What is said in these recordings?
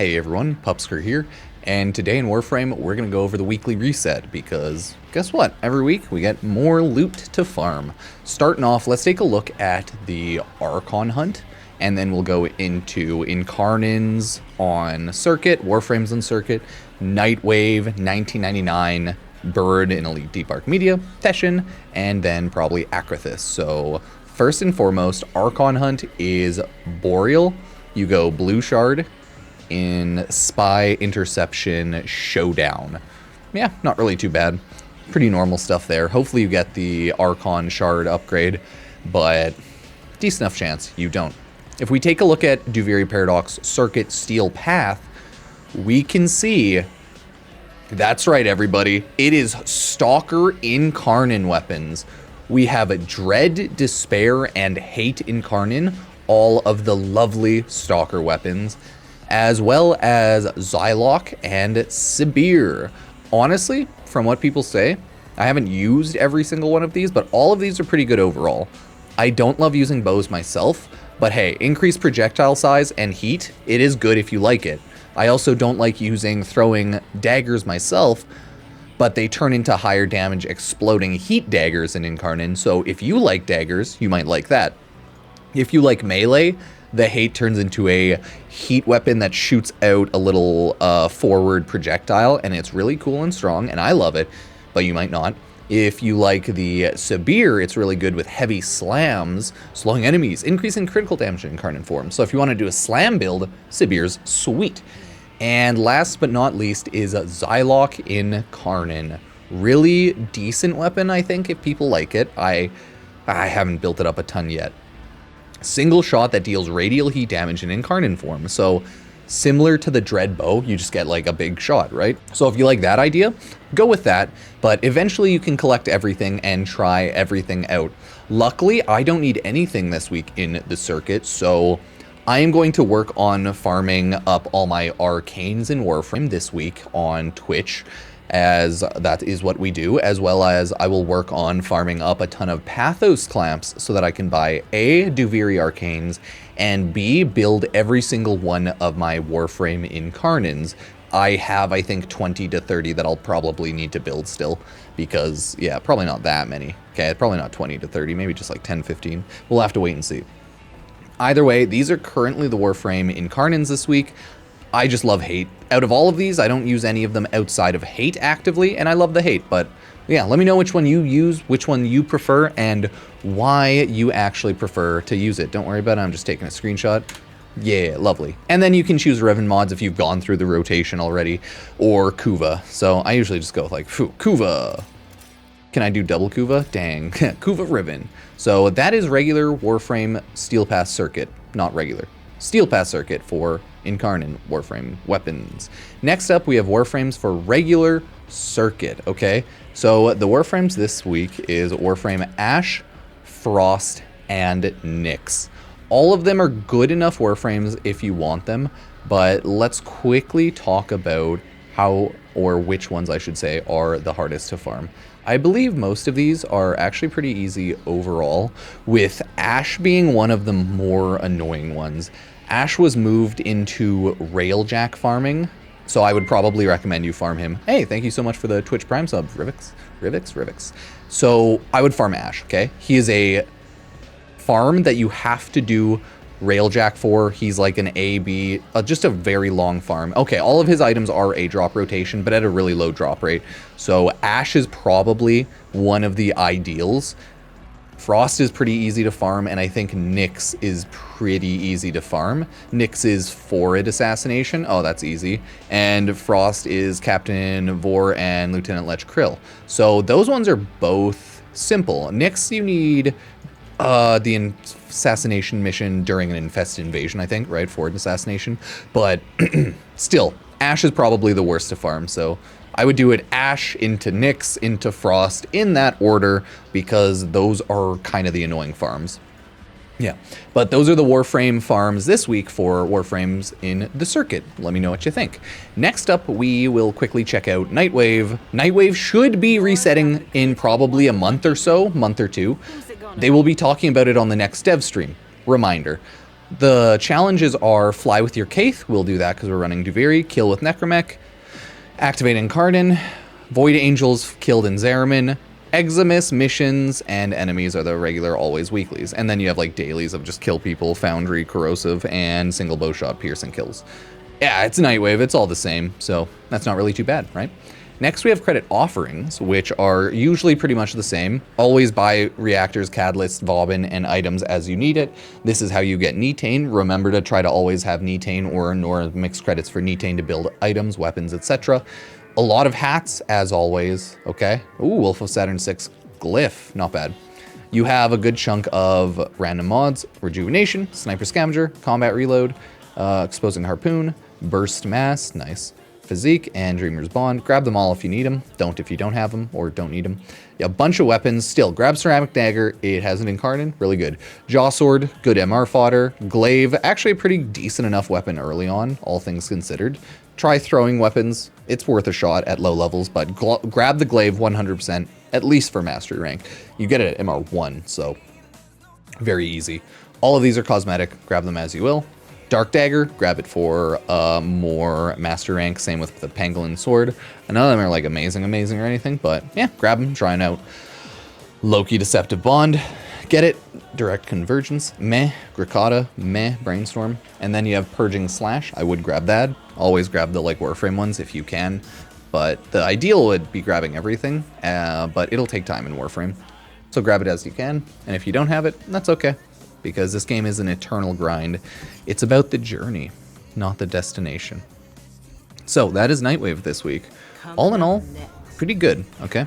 Hey everyone, Pupsker here, and today in Warframe we're going to go over the weekly reset because guess what? Every week we get more loot to farm. Starting off, let's take a look at the Archon Hunt, and then we'll go into Incarnons on Circuit, Warframes on Circuit, Nightwave, 1999, Bird in Elite Deep Archimedea, Teshin, and then probably Acrithis. So first and foremost, Archon Hunt is Boreal. You go Blue Shard in Spy, Interception, Showdown. Yeah, not really too bad. Pretty normal stuff there. Hopefully you get the Archon Shard upgrade, but decent enough chance you don't. If we take a look at Duviri Paradox Circuit Steel Path, we can see, that's right everybody, it is Stalker Incarnon weapons. We have Dread, Despair, and Hate Incarnon, all of the lovely Stalker weapons, as well as Zylok and Sibir. Honestly, from what people say, I haven't used every single one of these, but all of these are pretty good overall. I don't love using bows myself, but hey, increased projectile size and heat, it is good if you like it. I also don't like throwing daggers myself, but they turn into higher damage exploding heat daggers in Incarnon, so if you like daggers, you might like that. If you like melee, the hate turns into a heat weapon that shoots out a little forward projectile, and it's really cool and strong, and I love it, but you might not. If you like the Sibir, it's really good with heavy slams, slowing enemies, increasing critical damage in Incarnon form. So if you want to do a slam build, Sibir's sweet. And last but not least is Zylok Incarnon. Really decent weapon, I think, if people like it. I haven't built it up a ton yet. Single shot that deals radial heat damage in Incarnon form. So similar to the Dread Bow, you just get like a big shot, right? So if you like that idea, go with that. But eventually you can collect everything and try everything out. Luckily, I don't need anything this week in the circuit, so I am going to work on farming up all my arcanes in Warframe this week on Twitch, as that is what we do, as well as I will work on farming up a ton of Pathos clamps so that I can buy A, Duviri Arcanes, and B, build every single one of my Warframe Incarnons. I have, I think, 20 to 30 that I'll probably need to build still, because, yeah, probably not that many. Okay, probably not 20 to 30, maybe just like 10, 15. We'll have to wait and see. Either way, these are currently the Warframe Incarnons this week. I just love hate. Out of all of these, I don't use any of them outside of hate actively, and I love the hate, but yeah, let me know which one you use, which one you prefer, and why you actually prefer to use it. Don't worry about it, I'm just taking a screenshot. Yeah, lovely. And then you can choose Revan mods if you've gone through the rotation already, or Kuva. So I usually just go with like, Kuva. Can I do double Kuva? Dang, Kuva Ribbon. So that is regular Warframe Steel Path Circuit, not regular. Steel Path Circuit for Incarnon Warframe weapons. Next up, we have Warframes for regular Circuit, okay? So the Warframes this week is Warframe Ash, Frost, and Nyx. All of them are good enough Warframes if you want them, but let's quickly talk about how, or which ones I should say, are the hardest to farm. I believe most of these are actually pretty easy overall, with Ash being one of the more annoying ones. Ash was moved into Railjack farming, so I would probably recommend you farm him. Hey, thank you so much for the Twitch Prime sub, Rivix. So I would farm Ash, okay? He is a farm that you have to do Railjack for. He's like an A, B, just a very long farm. Okay, all of his items are a drop rotation, but at a really low drop rate. So Ash is probably one of the ideals. Frost is pretty easy to farm, and I think Nyx is pretty easy to farm. Nyx is Forward Assassination. Oh, that's easy. And Frost is Captain Vor and Lieutenant Lech Krill. So those ones are both simple. Nyx, you need the assassination mission during an infested invasion, I think, right? Forward assassination. But still, Ash is probably the worst to farm, so I would do it Ash into Nyx into Frost in that order, because those are kind of the annoying farms. Yeah, but those are the Warframe farms this week for Warframes in the circuit. Let me know what you think. Next up, we will quickly check out Nightwave. Nightwave should be resetting in probably a month or so, month or two. They will be talking about it on the next dev stream. Reminder. The challenges are Fly with your Kaith. We'll do that because we're running Duviri. Kill with Necromech. Activate Incarnon. Void Angels killed in Zeramin. Eximus, missions, and enemies are the regular always weeklies. And then you have like dailies of just kill people, Foundry, Corrosive, and single bowshot piercing kills. Yeah, it's Nightwave. It's all the same. So that's not really too bad, right? Next, we have credit offerings, which are usually pretty much the same. Always buy reactors, catalysts, Vauban, and items as you need it. This is how you get Netane. Remember to try to always have Netane or Nora mixed credits for Netane to build items, weapons, etc. A lot of hats, as always, okay? Ooh, Wolf of Saturn 6 Glyph, not bad. You have a good chunk of random mods, Rejuvenation, Sniper Scavenger, Combat Reload, Exposing Harpoon, Burst Mass, nice. Physique, and Dreamer's Bond. Grab them all if you need them. Don't if you don't have them or don't need them. Yeah, a bunch of weapons. Still, grab Ceramic Dagger. It has an Incarnon. Really good. Jaw Sword, good MR fodder. Glaive, actually a pretty decent enough weapon early on, all things considered. Try throwing weapons. It's worth a shot at low levels, but grab the Glaive 100%, at least for Mastery rank. You get it at MR1, so very easy. All of these are cosmetic. Grab them as you will. Dark Dagger, grab it for more master rank. Same with the Pangolin Sword. None of them are like amazing or anything, but yeah, grab them, try it out. Loki Deceptive Bond, get it. Direct Convergence, meh. Grikata, meh. Brainstorm. And then you have Purging Slash. I would grab that. Always grab the like Warframe ones if you can. But the ideal would be grabbing everything, but it'll take time in Warframe. So grab it as you can, and if you don't have it, that's okay. Because this game is an eternal grind. It's about the journey, not the destination. So that is Nightwave this week. All in all, pretty good, okay?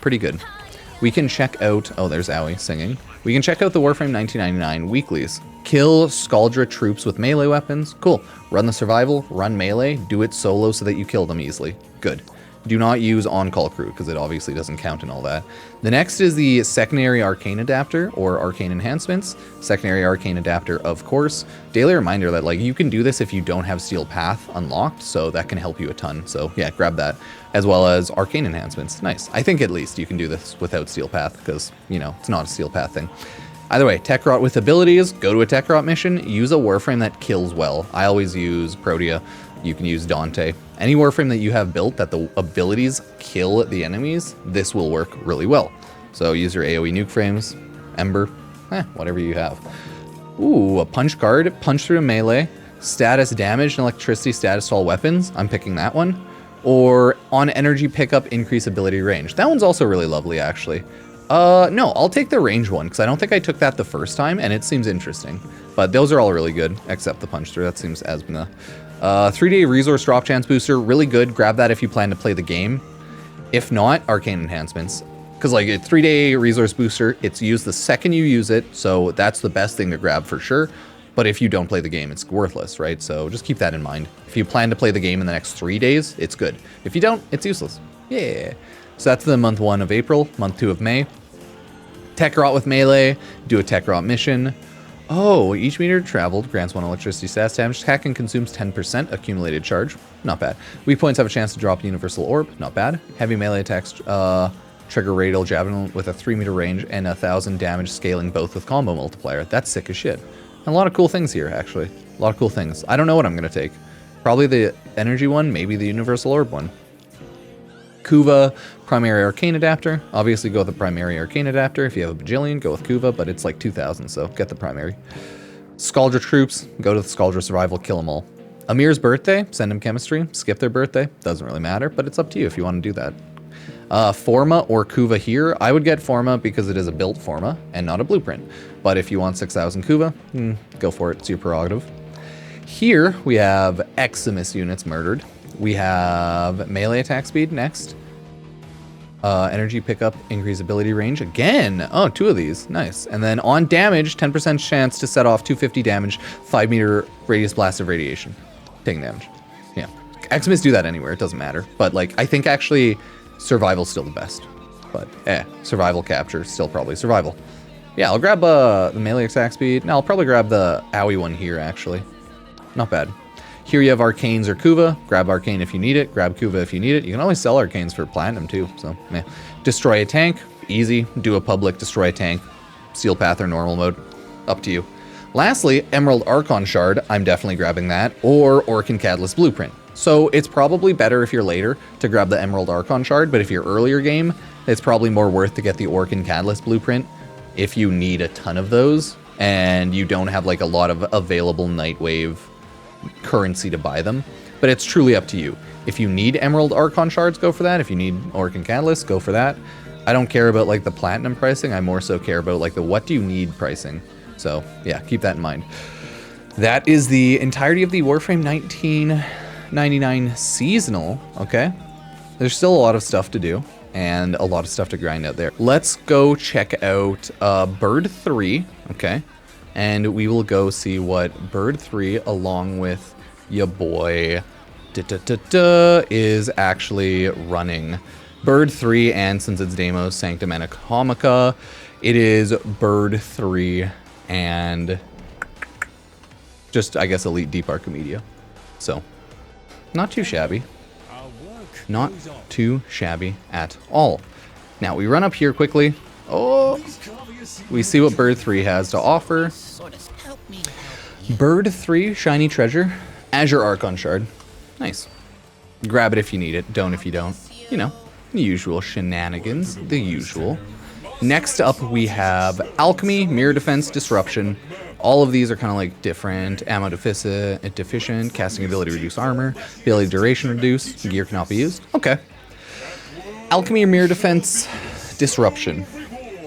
Pretty good. We can check out, oh, there's Owie singing. We can check out the Warframe 1999 weeklies. Kill Skaldra troops with melee weapons. Cool. Run the survival, run melee, do it solo so that you kill them easily. Good. Do not use on-call crew, because it obviously doesn't count and all that. The next is the Secondary Arcane Adapter, or Arcane Enhancements. Secondary Arcane Adapter, of course. Daily reminder that, like, you can do this if you don't have Steel Path unlocked, so that can help you a ton. So, yeah, grab that. As well as Arcane Enhancements. Nice. I think at least you can do this without Steel Path, because, you know, it's not a Steel Path thing. Either way, Tech Rot with abilities. Go to a Tech Rot mission. Use a Warframe that kills well. I always use Protea. You can use Dante. Any Warframe that you have built that the abilities kill the enemies, this will work really well. So use your AoE nuke frames, Ember, whatever you have. Ooh, a punch card, punch through a melee, status damage and electricity status to all weapons. I'm picking that one. Or on energy pickup, increase ability range. That one's also really lovely, actually. No, I'll take the range one, because I don't think I took that the first time, and it seems interesting. But those are all really good, except the punch through. That seems Asmina. 3-day resource drop chance booster, really good. Grab that if you plan to play the game. If not, Arcane Enhancements. Because like a 3-day resource booster, it's used the second you use it, so that's the best thing to grab for sure. But if you don't play the game, it's worthless, right? So just keep that in mind. If you plan to play the game in the next 3 days, it's good. If you don't, it's useless. Yeah. So that's the month 1 of April, month 2 of May. Tech Rot with melee, do a Tech Rot mission. Oh, each meter traveled grants 1 electricity stats damage. Attack and consumes 10% accumulated charge. Not bad. Weak points have a chance to drop Universal Orb. Not bad. Heavy melee attacks trigger Radial Javelin with a 3-meter range and 1,000 damage scaling both with combo multiplier. That's sick as shit. And a lot of cool things here, actually. A lot of cool things. I don't know what I'm going to take. Probably the energy one, maybe the Universal Orb one. Kuva, Primary Arcane Adapter. Obviously go with the Primary Arcane Adapter. If you have a bajillion, go with Kuva, but it's like 2,000, so get the Primary. Skaldra troops, go to the Skaldra Survival, kill them all. Amir's birthday, send him Chemistry. Skip their birthday, doesn't really matter, but it's up to you if you want to do that. Forma or Kuva here. I would get Forma because it is a built Forma and not a blueprint. But if you want 6,000 Kuva, go for it, it's your prerogative. Here we have Eximus units murdered. We have melee attack speed next. Energy pickup, increase ability range again. Oh, 2 of these. Nice. And then on damage, 10% chance to set off 250 damage, 5-meter radius blast of radiation. Taking damage. Yeah. Eximus do that anywhere. It doesn't matter. But like, I think actually survival's still the best. But survival capture, still probably survival. Yeah, I'll grab the melee attack speed. No, I'll probably grab the Owie one here, actually. Not bad. Here you have Arcanes or Kuva. Grab Arcane if you need it. Grab Kuva if you need it. You can always sell Arcanes for Platinum too. So, Destroy a tank. Easy. Do a public. Destroy a tank. Steel Path or normal mode. Up to you. Lastly, Emerald Archon Shard, I'm definitely grabbing that, or Orc and Catalyst Blueprint. So it's probably better if you're later to grab the Emerald Archon Shard, but if you're earlier game, it's probably more worth to get the Orc and Catalyst Blueprint if you need a ton of those and you don't have like a lot of available Nightwave currency to buy them. But it's truly up to you. If you need Emerald Archon Shards, go for that. If you need Orc and Catalyst, go for that. I don't care about like the platinum pricing. I more so care about like the what do you need pricing. So yeah, keep that in mind. That is the entirety of the Warframe 1999 seasonal, okay? There's still a lot of stuff to do and a lot of stuff to grind out there. Let's go check out Bird 3, okay? And we will go see what Bird 3 along with ya boy is actually running. Bird 3, and since it's Deimos Sanctum Anacomica, it is Bird 3 and just, I guess, Elite Deep Archimedea. So, not too shabby. Not too shabby at all. Now, we run up here quickly. Oh, we see what Bird 3 has to offer. Bird 3, Shiny Treasure, Azure Archon Shard. Nice. Grab it if you need it, don't if you don't. You know, the usual shenanigans, the usual. Next up, we have Alchemy, Mirror Defense, Disruption. All of these are kind of like different. Ammo deficient, casting ability reduce armor, ability duration reduce, gear cannot be used. Okay. Alchemy or Mirror Defense, Disruption.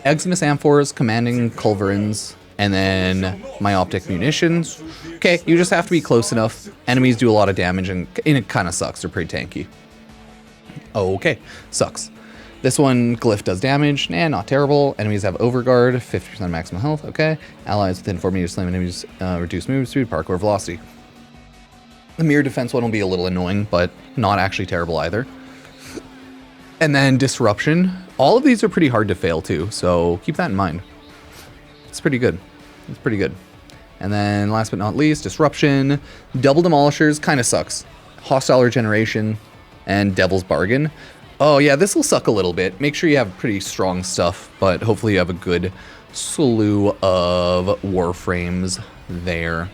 Eximus Amphors, Commanding Culverins, and then Myoptic Munitions. Okay, you just have to be close enough. Enemies do a lot of damage, and it kind of sucks. They're pretty tanky. Okay, sucks. This one, Glyph does damage. Nah, not terrible. Enemies have Overguard, 50% maximum health. Okay. Allies within 4 meters slam enemies, reduce move speed, parkour velocity. The Mirror Defense one will be a little annoying, but not actually terrible either. And then Disruption. All of these are pretty hard to fail too, so keep that in mind. It's pretty good. It's pretty good. And then last but not least, Disruption. Double Demolishers kind of sucks. Hostile Regeneration and Devil's Bargain. Oh yeah, this will suck a little bit. Make sure you have pretty strong stuff, but hopefully you have a good slew of Warframes there.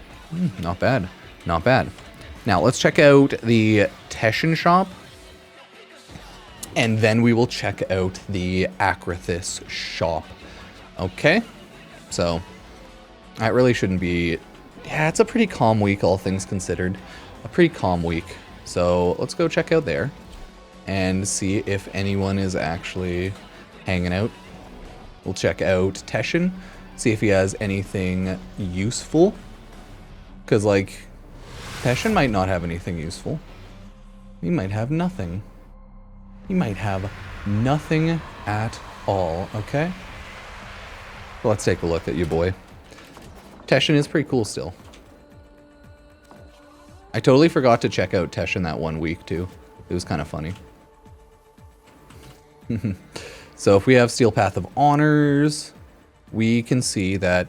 Not bad. Not bad. Now let's check out the Teshin shop. And then we will check out the Acrithis shop. Okay. So, that really shouldn't be... Yeah, it's a pretty calm week, all things considered. A pretty calm week. So, let's go check out there. And see if anyone is actually hanging out. We'll check out Teshin. See if he has anything useful. Because, like, Teshin might not have anything useful. He might have nothing. He might have nothing at all, okay? Well, let's take a look at you, boy. Teshin is pretty cool still. I totally forgot to check out Teshin that one week, too. It was kind of funny. So if we have Steel Path of Honors, we can see that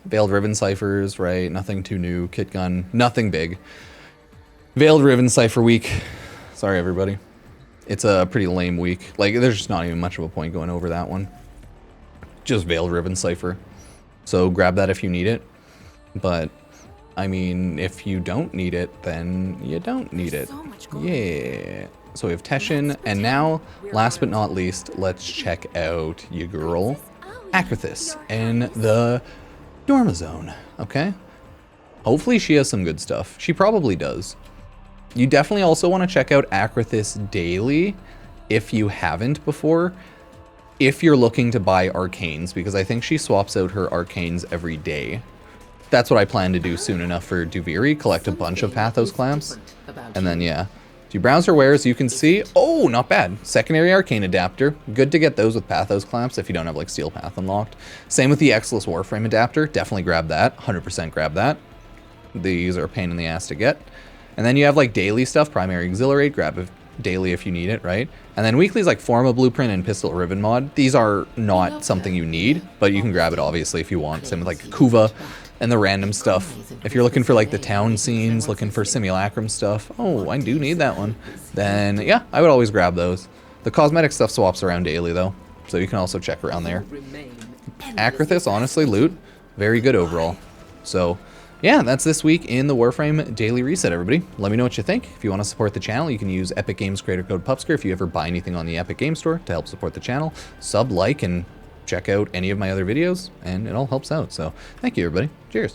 Veiled Riven Ciphers, right? Nothing too new. Kit Gun, nothing big. Veiled Riven Cipher week. Sorry, everybody. It's a pretty lame week. Like, there's just not even much of a point going over that one. Just Veiled Riven Cipher. So grab that if you need it. But, I mean, if you don't need it, then you don't need it. Yeah. So we have Teshin, and now, last but not least, let's check out your girl, Acrithis, in the Dorma Zone, okay? Hopefully she has some good stuff. She probably does. You definitely also want to check out Acrithis daily, if you haven't before, if you're looking to buy Arcanes, because I think she swaps out her Arcanes every day. That's what I plan to do soon enough for Duviri, collect a bunch of Pathos Clamps, and then, yeah. Do you browse her wares? You can see, oh, not bad. Secondary Arcane Adapter. Good to get those with Pathos Clamps if you don't have like Steel Path unlocked. Same with the Exilus Warframe Adapter. Definitely grab that. 100% grab that. These are a pain in the ass to get. And then you have like daily stuff. Primary Exhilarate. Grab it daily if you need it, right? And then weeklies like Forma Blueprint and Pistol Ribbon Mod. These are not something you need, but you can grab it obviously if you want. Same with like Kuva and the random stuff. If you're looking for like the town scenes, looking for simulacrum stuff, oh, I do need that one, then yeah, I would always grab those. The cosmetic stuff swaps around daily though, so you can also check around there. Acrithis, honestly, loot, very good overall. So yeah, that's this week in the Warframe Daily Reset, everybody. Let me know what you think. If you want to support the channel, you can use Epic Games creator code Pupsker if you ever buy anything on the Epic Games Store to help support the channel. Sub, like, and check out any of my other videos, and it all helps out. So thank you, everybody. Cheers.